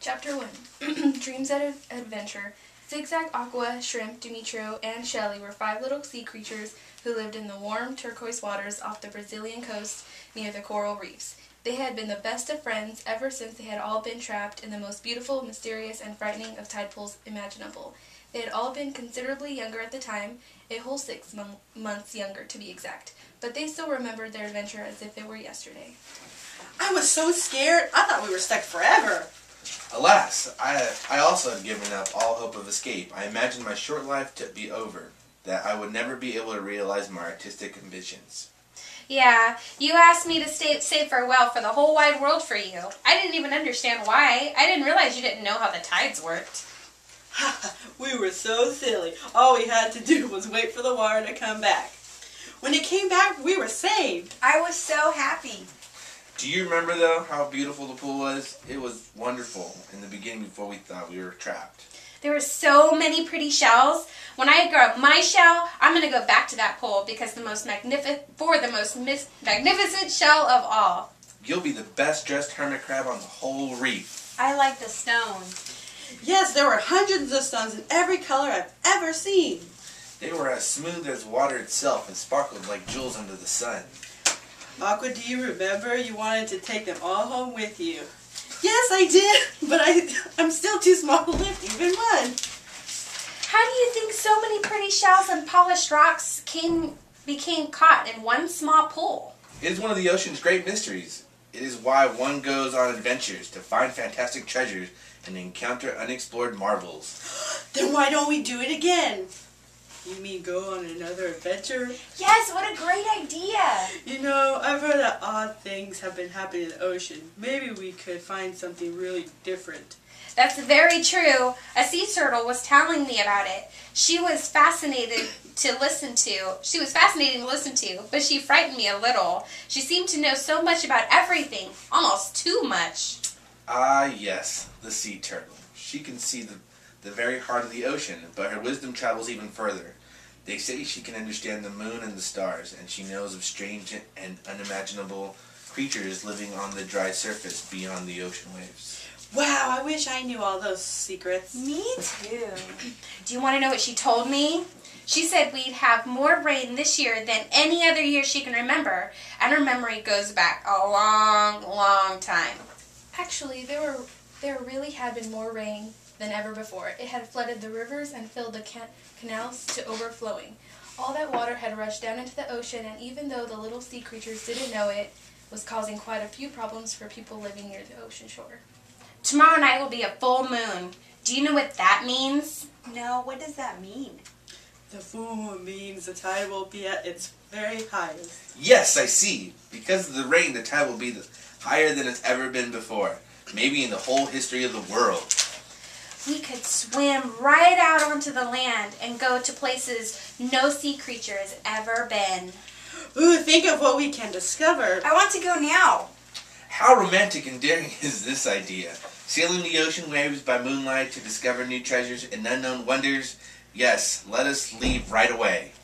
Chapter 1 Dreams of Adventure. Zigzag, Aqua, Shrimp, Dimitro, and Shelley were 5 little sea creatures who lived in the warm turquoise waters off the Brazilian coast near the coral reefs. They had been the best of friends ever since they had all been trapped in the most beautiful, mysterious, and frightening of tide pools imaginable. They had all been considerably younger at the time, a whole 6 months younger to be exact, but they still remembered their adventure as if it were yesterday. I was so scared, I thought we were stuck forever. Alas, I also had given up all hope of escape. I imagined my short life to be over, that I would never be able to realize my artistic ambitions. Yeah, you asked me to say farewell for the whole wide world for you. I didn't even understand why. I didn't realize you didn't know how the tides worked. We were so silly. All we had to do was wait for the water to come back. When it came back, we were saved. I was so happy. Do you remember, though, how beautiful the pool was? It was wonderful in the beginning before we thought we were trapped. There were so many pretty shells. When I grow up my shell, I'm going to go back to that pool because the most magnificent shell of all. You'll be the best dressed hermit crab on the whole reef. I like the stone. Yes, there were hundreds of stones in every color I've ever seen. They were as smooth as water itself and sparkled like jewels under the sun. Aqua, do you remember you wanted to take them all home with you? Yes, I did, but I'm still too small to lift even one. How do you think so many pretty shells and polished rocks became caught in one small pool? It is one of the ocean's great mysteries. It is why one goes on adventures to find fantastic treasures and encounter unexplored marvels. Then why don't we do it again? You mean go on another adventure? Yes, what a great idea. You know, I've heard that odd things have been happening in the ocean. Maybe we could find something really different. That's very true. A sea turtle was telling me about it. She was fascinating to listen to, but she frightened me a little. She seemed to know so much about everything, almost too much. Ah, yes, the sea turtle. She can see the very heart of the ocean, but her wisdom travels even further. They say she can understand the moon and the stars, and she knows of strange and unimaginable creatures living on the dry surface beyond the ocean waves. Wow, I wish I knew all those secrets. Me too. Do you want to know what she told me? She said we'd have more rain this year than any other year she can remember, and her memory goes back a long, long time. Actually, there really had been more rain than ever before. It had flooded the rivers and filled the canals to overflowing. All that water had rushed down into the ocean, and even though the little sea creatures didn't know it, was causing quite a few problems for people living near the ocean shore. Tomorrow night will be a full moon. Do you know what that means? No, what does that mean? The full moon means the tide will be at its very highest. Yes, I see. Because of the rain, the tide will be higher than it's ever been before. Maybe in the whole history of the world. We could swim right out onto the land and go to places no sea creature has ever been. Ooh, think of what we can discover. I want to go now. How romantic and daring is this idea? Sailing the ocean waves by moonlight to discover new treasures and unknown wonders? Yes, let us leave right away.